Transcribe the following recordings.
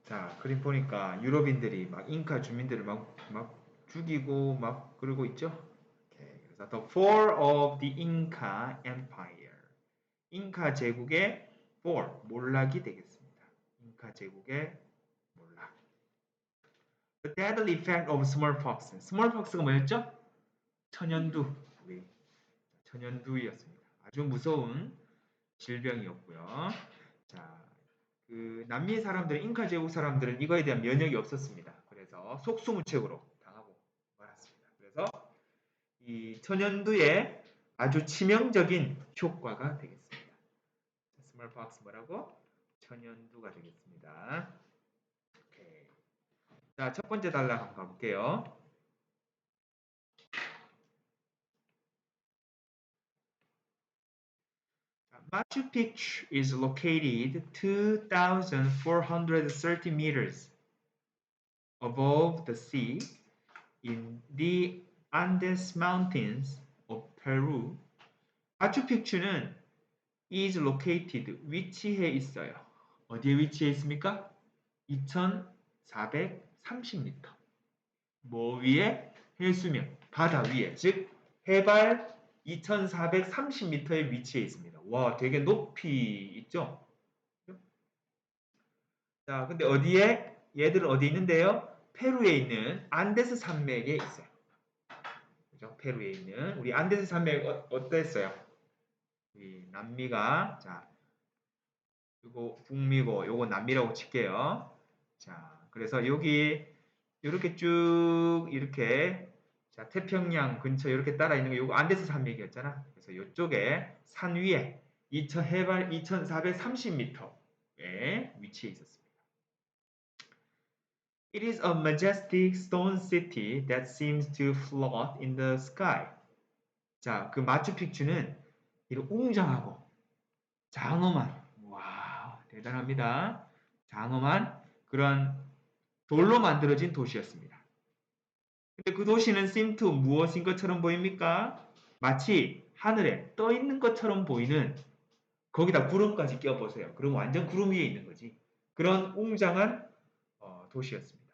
자, 그림 보니까 유럽인들이 막 잉카 주민들을 막 죽이고 막 그러고 있죠. 오케이. 그래서 The Fall of the Inca Empire. 잉카 제국의 fall, 몰락이 되겠습니다. 잉카 제국의 몰락. The deadly effect of smallpox. smallpox가 뭐였죠? 천연두. 우리 천연두였습니다. 아주 무서운 질병이었고요. 자, 그 남미 사람들, 잉카 제국 사람들은 이거에 대한 면역이 없었습니다. 그래서 속수무책으로 당하고 말았습니다. 그래서 이 천연두의 아주 치명적인 효과가 되겠습니다. 스몰박스 뭐라고? 천연두가 되겠습니다. 오케이. 자, 첫 번째 단락 한번 가볼게요. Machu Picchu is located 2,430 meters above the sea in the Andes Mountains of Peru. 마추픽추는 is located, 위치해 있어요. 어디에 위치해 있습니까? 2,430m. 뭐 위에? 해수면, 바다 위에, 즉 해발 2,430m에 위치해 있습니다. 와, 되게 높이 있죠? 자, 근데 어디에? 얘들은 어디 있는데요? 페루에 있는 안데스 산맥에 있어요. 그죠? 페루에 있는 우리 안데스 산맥 어땠어요? 이 남미가 자, 이거 북미고 요거 남미라고 칠게요. 자, 그래서 여기 이렇게 쭉 이렇게 자, 태평양 근처 이렇게 따라 있는 게 요거 안데스 산맥이었잖아. 그래서 이쪽에 산 위에 해발 2,430m에 위치해 있었습니다. It is a majestic stone city that seems to float in the sky. 자, 그 마추픽추는 이런 웅장하고 장엄한, 와, 대단합니다. 장엄한 그런 돌로 만들어진 도시였습니다. 근데 그 도시는 seem to 무엇인 것처럼 보입니까? 마치 하늘에 떠 있는 것처럼 보이는 거기다 구름까지 껴보세요. 그럼 완전 구름 위에 있는 거지. 그런 웅장한 도시였습니다.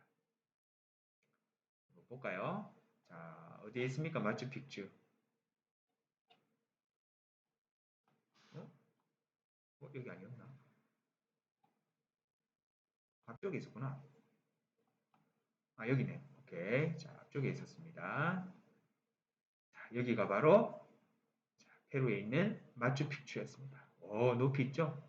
볼까요? 자, 어디에 있습니까? 마추픽추. 여기 아니었나? 앞쪽에 있었구나. 아, 여기네. 오케이. 자, 앞쪽에 있었습니다. 자, 여기가 바로 페루에 있는 마추픽추였습니다. 높이 있죠?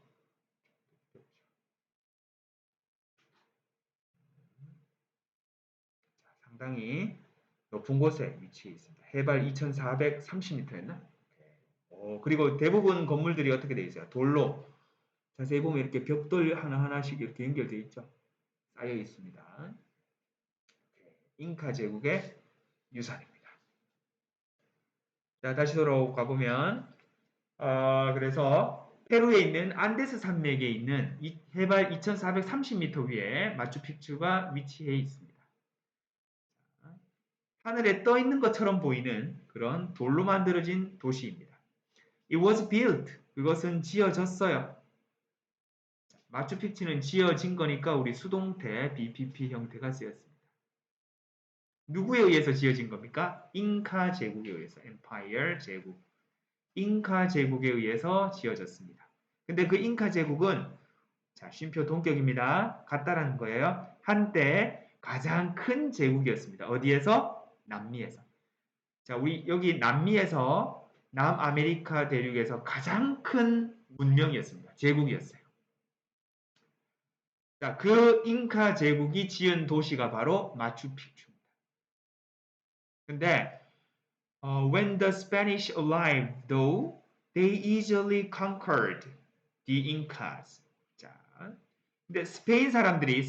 자, 상당히 높은 곳에 위치해 있습니다. 해발 2,430m였나? 그리고 대부분 건물들이 어떻게 되어 있어요? 돌로. 자세히 보면 이렇게 벽돌 하나하나씩 이렇게 연결되어 있죠? 쌓여 있습니다. 잉카 제국의 유산입니다. 자, 다시 돌아가 보면, 그래서 페루에 있는 안데스 산맥에 있는 해발 2,430m 위에 마추픽추가 위치해 있습니다. 하늘에 떠 있는 것처럼 보이는 그런 돌로 만들어진 도시입니다. It was built. 그것은 지어졌어요. 마추픽추는 지어진 거니까 우리 수동태 BPP 형태가 쓰였습니다. 누구에 의해서 지어진 겁니까? 잉카 제국에 의해서. Empire 제국. 잉카 제국에 의해서 지어졌습니다. 근데 그 잉카 제국은 자, 쉼표 동격입니다. 같다라는 거예요. 한때 가장 큰 제국이었습니다. 어디에서? 남미에서. 자, 우리 여기 남미에서 남아메리카 대륙에서 가장 큰 문명이었습니다. 제국이었어요. 자, 그 잉카 제국이 지은 도시가 바로 마추픽추입니다. 근데 when the Spanish arrived, though, they easily conquered the Incas. 자, 근데 스페인 사람들이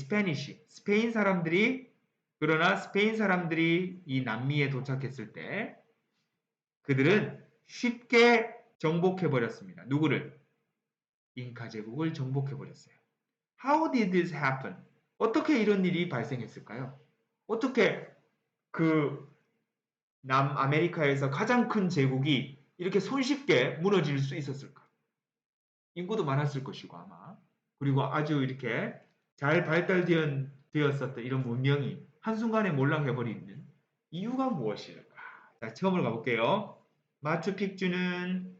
그러나 스페인 사람들이 이 남미에 도착했을 때 그들은 쉽게 정복해 버렸습니다. 누구를? 잉카 제국을 정복해 버렸어요. How did this happen? 어떻게 이런 일이 발생했을까요? 어떻게 그 남아메리카에서 가장 큰 제국이 이렇게 손쉽게 무너질 수 있었을까? 인구도 많았을 것이고 아마. 그리고 아주 이렇게 잘 발달되었었던 이런 문명이 한순간에 몰락해버리는 이유가 무엇일까? 자, 처음으로 가볼게요. 마추픽추는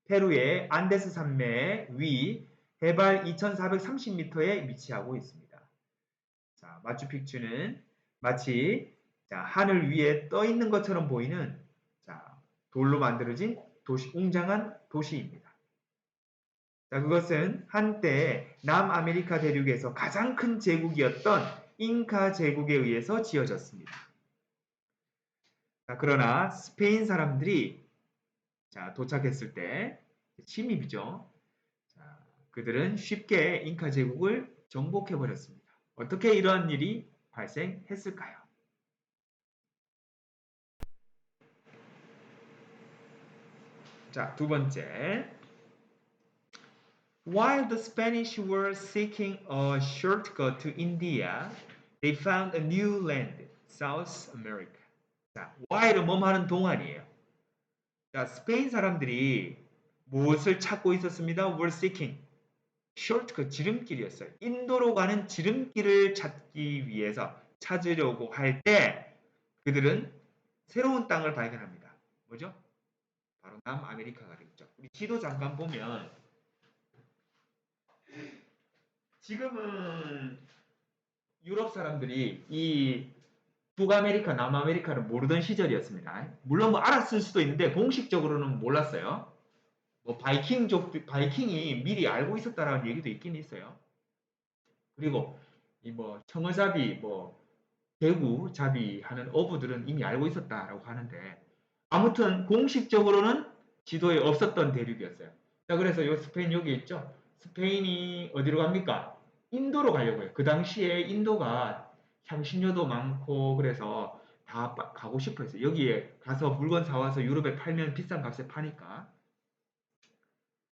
페루의 안데스 산맥 위 해발 2430m에 위치하고 있습니다. 자, 마추픽추는 마치 하늘 위에 떠 있는 것처럼 보이는 돌로 만들어진 웅장한 도시입니다. 자, 그것은 한때 남아메리카 대륙에서 가장 큰 제국이었던 잉카 제국에 의해서 지어졌습니다. 자, 그러나 스페인 사람들이 도착했을 때 침입이죠. 자, 그들은 쉽게 잉카 제국을 정복해버렸습니다. 어떻게 이러한 일이 발생했을까요? 자, 두 번째. While the Spanish were seeking a shortcut to India, they found a new land, South America. 자, while은 뭐하는 동안이에요. 자, 스페인 사람들이 무엇을 찾고 있었습니다? were seeking. shortcut, 지름길이었어요. 인도로 가는 지름길을 찾으려고 할 때 그들은 새로운 땅을 발견합니다. 뭐죠? 바로 남아메리카가 되겠죠. 우리 지도 잠깐 보면 지금은 유럽 사람들이 이 북아메리카, 남아메리카를 모르던 시절이었습니다. 물론 뭐 알았을 수도 있는데 공식적으로는 몰랐어요. 뭐 바이킹이 미리 알고 있었다라는 얘기도 있긴 있어요. 그리고 이 뭐 청어잡이, 뭐 대구잡이 하는 어부들은 이미 알고 있었다라고 하는데 아무튼 공식적으로는 지도에 없었던 대륙이었어요. 자, 그래서 요 스페인 여기 있죠. 스페인이 어디로 갑니까? 인도로 가려고 해요. 그 당시에 인도가 향신료도 많고 그래서 다 가고 싶어 했어요. 여기에 가서 물건 사와서 유럽에 팔면 비싼 값에 파니까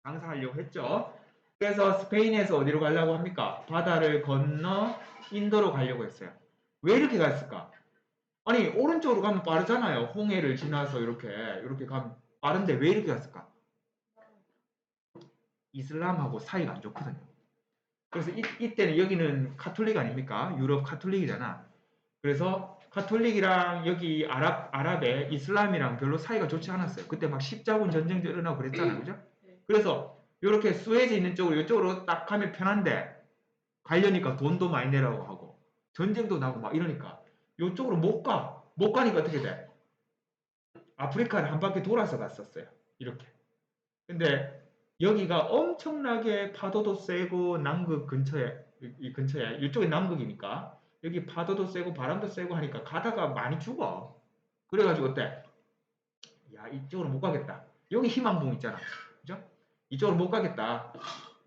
장사하려고 했죠. 그래서 스페인에서 어디로 가려고 합니까? 바다를 건너 인도로 가려고 했어요. 왜 이렇게 갔을까? 아니, 오른쪽으로 가면 빠르잖아요. 홍해를 지나서 이렇게 가면 빠른데 왜 이렇게 갔을까? 이슬람하고 사이가 안 좋거든요. 그래서 이때는 여기는 카톨릭 아닙니까? 유럽 카톨릭이잖아. 그래서 카톨릭이랑 여기 아랍의 이슬람이랑 별로 사이가 좋지 않았어요. 그때 막 십자군 전쟁도 일어나고 그랬잖아요. 그죠? 그래서 이렇게 수에즈 있는 쪽으로 이쪽으로 딱 가면 편한데 가려니까 돈도 많이 내라고 하고 전쟁도 나고 막 이러니까 이쪽으로 못 가. 못 가니까 어떻게 돼? 아프리카를 한 바퀴 돌아서 갔었어요. 이렇게. 근데 여기가 엄청나게 파도도 세고 남극 근처에 이 근처에 이쪽이 남극이니까 여기 파도도 세고 바람도 세고 하니까 가다가 많이 죽어. 그래가지고 어때? 야, 이쪽으로 못 가겠다. 여기 희망봉 있잖아. 그죠? 이쪽으로 못 가겠다.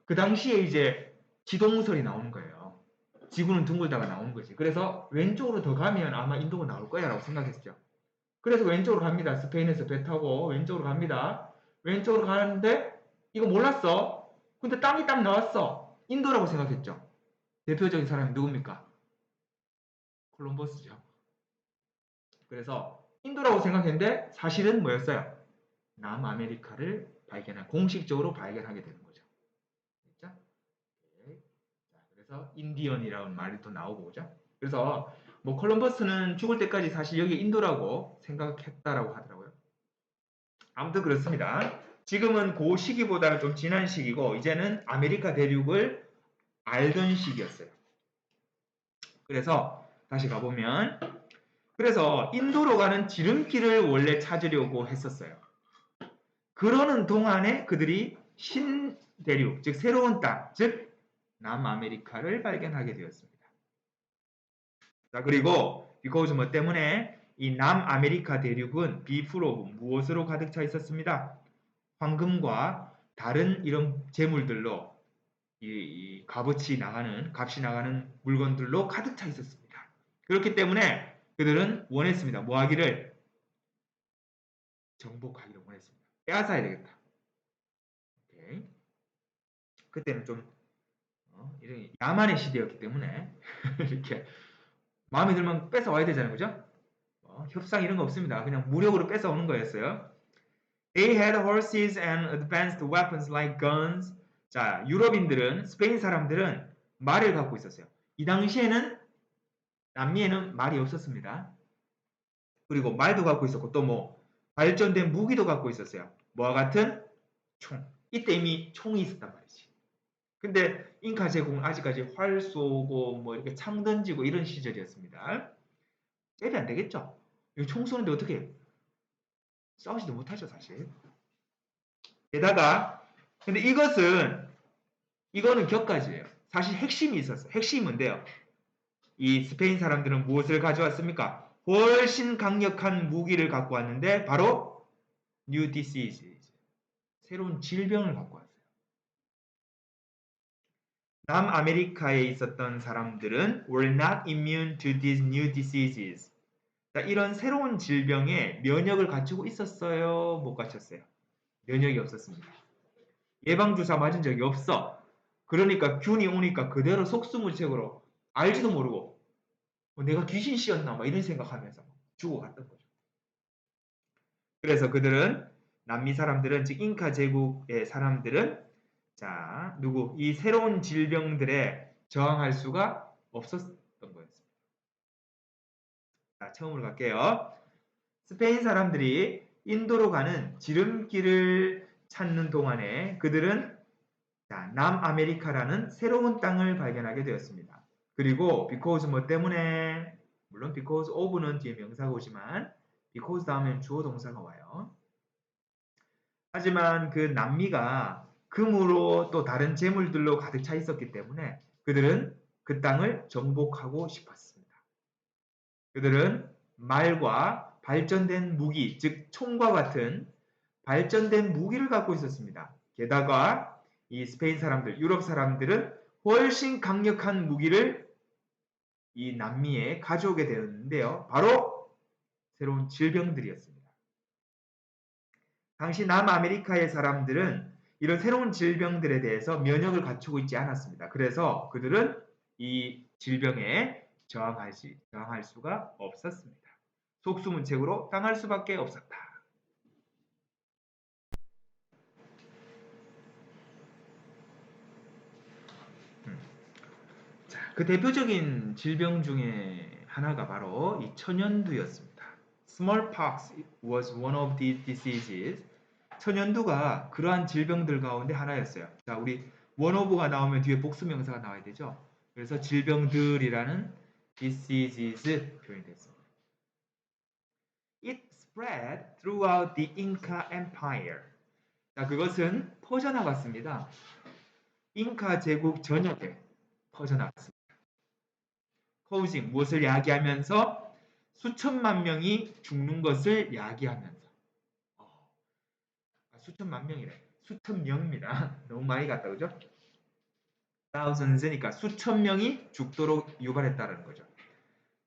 그 당시에 이제 지동설이 나오는 거예요. 지구는 둥글다가 나오는 거지. 그래서 왼쪽으로 더 가면 아마 인도가 나올 거야 라고 생각했죠. 그래서 왼쪽으로 갑니다. 스페인에서 배 타고 왼쪽으로 갑니다. 왼쪽으로 가는데 이거 몰랐어. 근데 땅이 딱 나왔어. 인도라고 생각했죠. 대표적인 사람이 누굽니까? 콜럼버스죠. 그래서 인도라고 생각했는데 사실은 뭐였어요? 남아메리카를 공식적으로 발견하게 되는 거죠. 그렇죠? 그래서 인디언이라는 말이 또 나오고 그죠? 그래서 뭐 콜럼버스는 죽을 때까지 사실 여기 인도라고 생각했다라고 하더라고요. 아무튼 그렇습니다. 지금은 그 시기보다는 좀 지난 시기고 이제는 아메리카 대륙을 알던 시기였어요. 그래서 다시 가보면 그래서 인도로 가는 지름길을 원래 찾으려고 했었어요. 그러는 동안에 그들이 신대륙, 즉 새로운 땅, 즉 남아메리카를 발견하게 되었습니다. 자, 그리고 because 뭐 때문에 이 남아메리카 대륙은 비프로 무엇으로 가득 차 있었습니다. 황금과 다른 이런 재물들로 이 값이 나가는 물건들로 가득 차 있었습니다. 그렇기 때문에 그들은 원했습니다. 뭐 하기를? 정복하기를 원했습니다. 빼앗아야 되겠다. 오케이. 그때는 좀 이런 야만의 시대였기 때문에 이렇게 마음에 들면 뺏어와야 되잖아요. 그죠? 협상 이런 거 없습니다. 그냥 무력으로 뺏어오는 거였어요. They had horses and advanced weapons like guns. 자, 유럽인들은, 스페인 사람들은 말을 갖고 있었어요. 이 당시에는 남미에는 말이 없었습니다. 그리고 말도 갖고 있었고 또 뭐 발전된 무기도 갖고 있었어요. 뭐와 같은 총. 이때 이미 총이 있었단 말이지. 근데 잉카 제국은 아직까지 활 쏘고 뭐 이렇게 창 던지고 이런 시절이었습니다. 잽이 안 되겠죠? 이거 총 쏘는데 어떻게 해요? 싸우지도 못하죠, 사실. 게다가 근데 이거는 격가지예요. 사실 핵심이 있었어요. 핵심이 뭔데요? 이 스페인 사람들은 무엇을 가져왔습니까? 훨씬 강력한 무기를 갖고 왔는데 바로 New Disease, 새로운 질병을 갖고 왔어요. 남아메리카에 있었던 사람들은 were not immune to these new diseases. 자, 이런 새로운 질병에 면역을 갖추고 있었어요? 못 갖췄어요? 면역이 없었습니다. 예방주사 맞은 적이 없어. 그러니까 균이 오니까 그대로 속수무책으로 알지도 모르고 내가 귀신 씌었나 막 이런 생각하면서 죽어갔던 거죠. 그래서 그들은 남미 사람들은 즉 잉카 제국의 사람들은 자 이 새로운 질병들에 저항할 수가 없었던 거였습니다. 자, 처음으로 갈게요. 스페인 사람들이 인도로 가는 지름길을 찾는 동안에 그들은 남아메리카라는 새로운 땅을 발견하게 되었습니다. 그리고 because 뭐 때문에 물론 because of는 뒤에 명사가 오지만 because 다음엔 주어 동사가 와요. 하지만 그 남미가 금으로 또 다른 재물들로 가득 차 있었기 때문에 그들은 그 땅을 정복하고 싶었습니다. 그들은 말과 발전된 무기, 즉 총과 같은 발전된 무기를 갖고 있었습니다. 게다가 이 스페인 사람들, 유럽 사람들은 훨씬 강력한 무기를 이 남미에 가져오게 되었는데요. 바로 새로운 질병들이었습니다. 당시 남아메리카의 사람들은 이런 새로운 질병들에 대해서 면역을 갖추고 있지 않았습니다. 그래서 그들은 이 질병에 저항할 수가 없었습니다. 속수무책으로 당할 수밖에 없었다. 자, 그 대표적인 질병 중에 하나가 바로 이 천연두였습니다. Smallpox was one of these diseases. 천연두가 그러한 질병들 가운데 하나였어요. 자, 우리 one of가 나오면 뒤에 복수명사가 나와야 되죠. 그래서 질병들이라는 diseases 표현이 됐습니다. It spread throughout the Inca Empire. 자, 그것은 퍼져나갔습니다. 잉카 제국 전역에 퍼져나갔습니다. causing 무엇을 야기하면서 수천만 명이 죽는 것을 야기하면서 수천만 명이래. 수천 명입니다. 너무 많이 갔다 그죠? thousands니까 수천 명이 죽도록 유발했다는 거죠.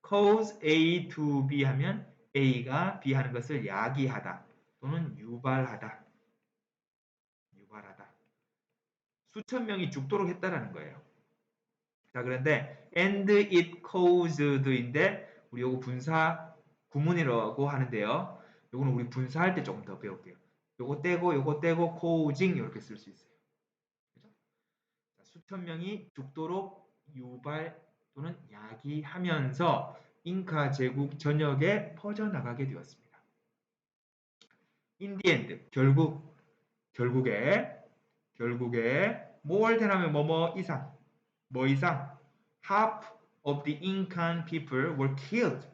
cause A to B 하면 A가 B 하는 것을 야기하다 또는 유발하다. 수천 명이 죽도록 했다라는 거예요. 자, 그런데 and it caused인데 우리 요거 분사 구문이라고 하는데요. 요거는 우리 분사할 때 조금 더 배울게요. 요거 떼고 causing 이렇게 쓸 수 있어요. 그죠? 자, 수천 명이 죽도록 유발 또는 야기하면서 잉카 제국 전역에 퍼져나가게 되었습니다. In the end, 결국에 more than 하면 뭐뭐 이상 뭐 이상 half of the Incan people were killed.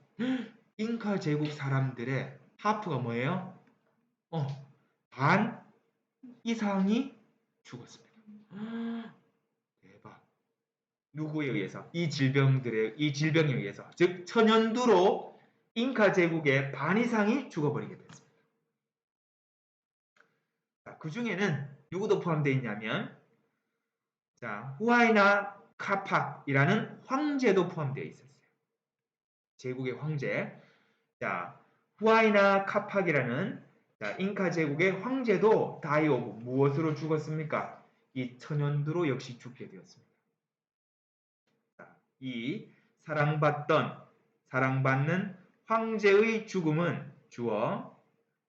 잉카 제국 사람들의 half가 뭐예요? 반 이상이 죽었습니다. 대박. 누구에 의해서? 이 질병에 의해서. 즉 천연두로 잉카 제국의 반 이상이 죽어버리게 됐습니다. 자, 그 중에는 누구도 포함되어 있냐면 자, 후아이나 카팍이라는 황제도 포함되어 있었어요. 제국의 황제. 자, 후아이나 카팍이라는 자, 잉카 제국의 황제도 다이 오브 무엇으로 죽었습니까? 이 천연두로 역시 죽게 되었습니다. 자, 이 사랑받는 황제의 죽음은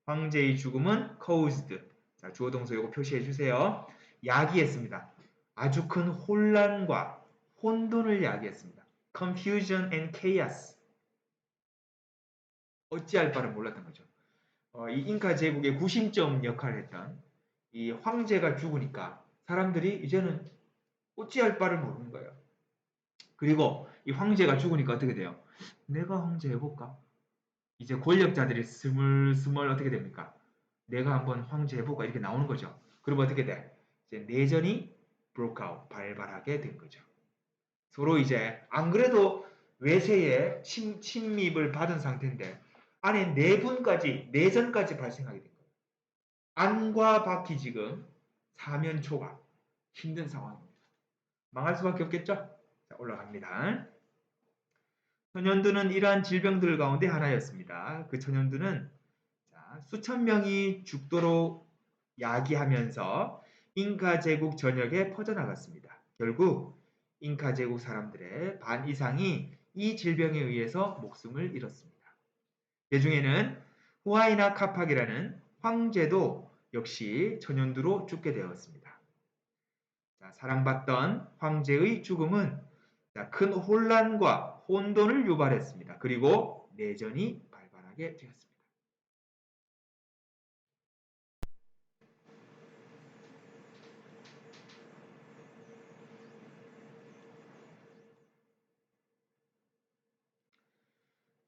황제의 죽음은 caused. 자, 주어 동사 요거 표시해 주세요. 야기했습니다. 아주 큰 혼란과 혼돈을 야기했습니다. confusion and chaos. 어찌할 바를 몰랐던 거죠. 이 잉카 제국의 구심점 역할을 했던 이 황제가 죽으니까 사람들이 이제는 어찌할 바를 모르는 거예요. 그리고 이 황제가 죽으니까 어떻게 돼요? 내가 황제 해볼까? 이제 권력자들이 스물스물 어떻게 됩니까? 내가 한번 황제 해볼까? 이렇게 나오는 거죠. 그러면 어떻게 돼? 이제 내전이 broke out, 발발하게 된 거죠. 서로 이제 안 그래도 외세의 침입을 받은 상태인데 안에 내전까지 발생하게 된 거예요. 안과 밖이 지금 사면초가 힘든 상황입니다. 망할 수밖에 없겠죠? 자, 올라갑니다. 천연두는 이러한 질병들 가운데 하나였습니다. 그 천연두는 수천 명이 죽도록 야기하면서 잉카 제국 전역에 퍼져나갔습니다. 결국 잉카 제국 사람들의 반 이상이 이 질병에 의해서 목숨을 잃었습니다. 그 중에는 후아이나 카팍이라는 황제도 역시 천연두로 죽게 되었습니다. 자, 사랑받던 황제의 죽음은 큰 혼란과 혼돈을 유발했습니다. 그리고 내전이 발발하게 되었습니다.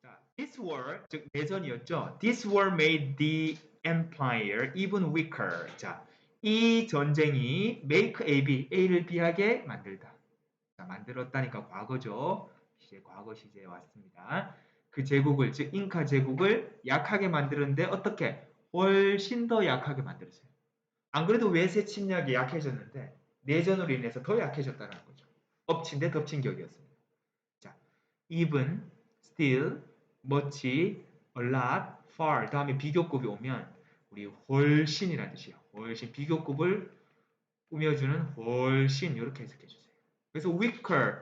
자, this war, 즉 내전이었죠. This war made the empire even weaker. 자, 이 전쟁이 make A를 B하게 만들다. 자, 만들었다니까 과거죠. 이제 과거 시제에 왔습니다. 그 제국을, 즉 잉카 제국을 약하게 만드는데 어떻게? 훨씬 더 약하게 만들었어요. 안 그래도 외세 침략이 약해졌는데 내전으로 인해서 더 약해졌다는 거죠. 엎친 데 덮친 격이었습니다. 자, even, still, much, a lot, far 다음에 비교급이 오면 우리 훨씬이라는 뜻이에요. 훨씬 비교급을 꾸며주는 훨씬 이렇게 해석해 주세요. 그래서 weaker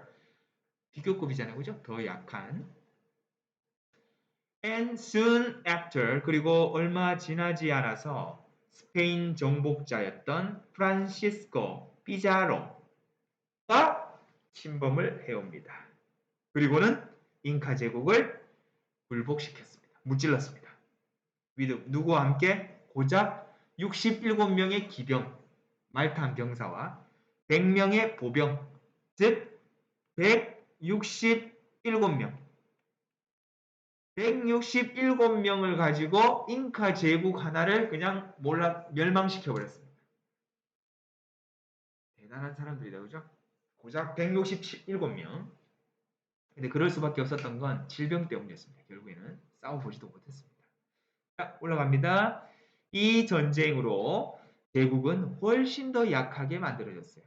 비교급이잖아요, 그죠? 더 약한. And soon after 그리고 얼마 지나지 않아서 스페인 정복자였던 프란시스코 피자로가 침범을 해옵니다. 그리고는 잉카 제국을 굴복시켰습니다. 무찔렀습니다. 누구와 함께? 고작 67명의 기병, 말탄 병사와 100명의 보병, 즉 167명. 167명을 가지고 잉카 제국 하나를 그냥 멸망시켜버렸습니다. 대단한 사람들이다, 그죠? 고작 167명. 근데 그럴 수밖에 없었던 건 질병 때문이었습니다. 결국에는 싸워보지도 못했습니다. 자, 올라갑니다. 이 전쟁으로 제국은 훨씬 더 약하게 만들어졌어요.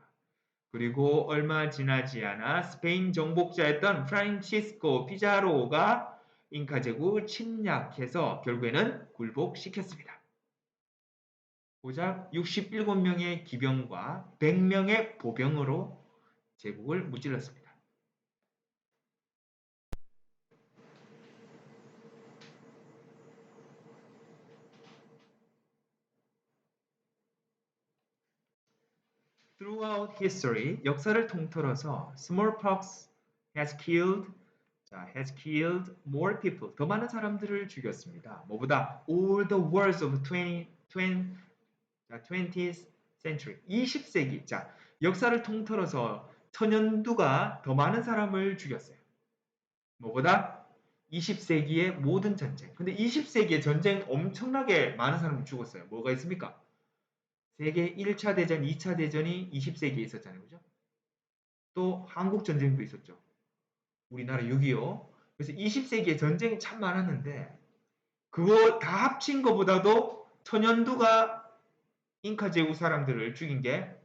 그리고 얼마 지나지 않아 스페인 정복자였던 프란시스코 피자로가 잉카 제국을 침략해서 결국에는 굴복시켰습니다. 고작 67명의 기병과 100명의 보병으로 제국을 무찔렀습니다. Throughout history, 역사를 통틀어서 smallpox has killed more people. 더 많은 사람들을 죽였습니다. 뭐보다? All the wars of 20th century. 20세기. 자, 역사를 통틀어서 천연두가 더 많은 사람을 죽였어요. 뭐보다? 20세기의 모든 전쟁. 근데 20세기의 전쟁 엄청나게 많은 사람이 죽었어요. 뭐가 있습니까? 세계 1차 대전, 2차 대전이 20세기에 있었잖아요. 그죠? 또 한국 전쟁도 있었죠. 우리나라 6.25. 그래서 20세기에 전쟁이 참 많았는데 그거 다 합친 것보다도 천연두가 잉카 제국 사람들을 죽인 게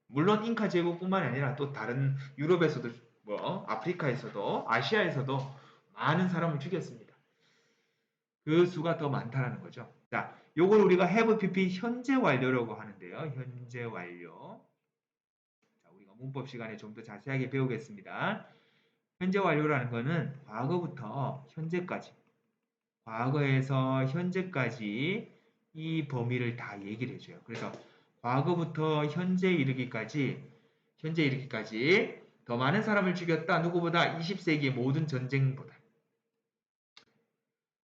물론 잉카 제국뿐만 아니라 또 다른 유럽에서도 뭐 아프리카에서도 아시아에서도 많은 사람을 죽였습니다. 그 수가 더 많다라는 거죠. 자, 요걸 우리가 have pp 현재 완료라고 하는데요. 현재 완료. 자, 우리가 문법 시간에 좀 더 자세하게 배우겠습니다. 현재 완료라는 거는 과거부터 현재까지, 과거에서 현재까지 이 범위를 다 얘기를 해줘요. 그래서 과거부터 현재 이르기까지 더 많은 사람을 죽였다. 누구보다? 20세기의 모든 전쟁보다.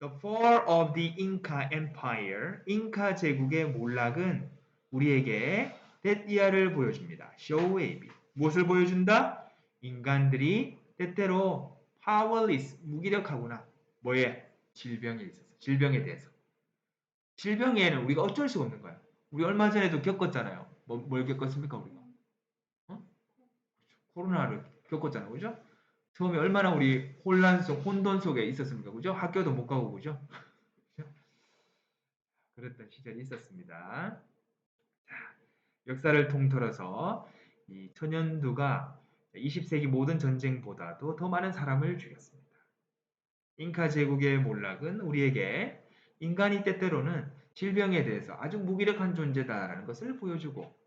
The fall of the Inca Empire, 잉카 제국의 몰락은 우리에게 데띠아를 보여줍니다. 쇼웨이비. 무엇을 보여준다? 인간들이 때때로 powerless, 무기력하구나. 뭐에? 질병에 있어서. 질병에 대해서. 질병에는 우리가 어쩔 수가 없는 거야. 우리 얼마 전에도 겪었잖아요. 뭘 겪었습니까, 우리가? 어? 코로나를 겪었잖아요. 그죠? 처음에 얼마나 우리 혼돈 속에 있었습니까? 그죠? 학교도 못 가고, 그죠? 그랬던 시절이 있었습니다. 자, 역사를 통틀어서 이 천연두가 20세기 모든 전쟁보다도 더 많은 사람을 죽였습니다. 잉카 제국의 몰락은 우리에게 인간이 때때로는 질병에 대해서 아주 무기력한 존재다라는 것을 보여주고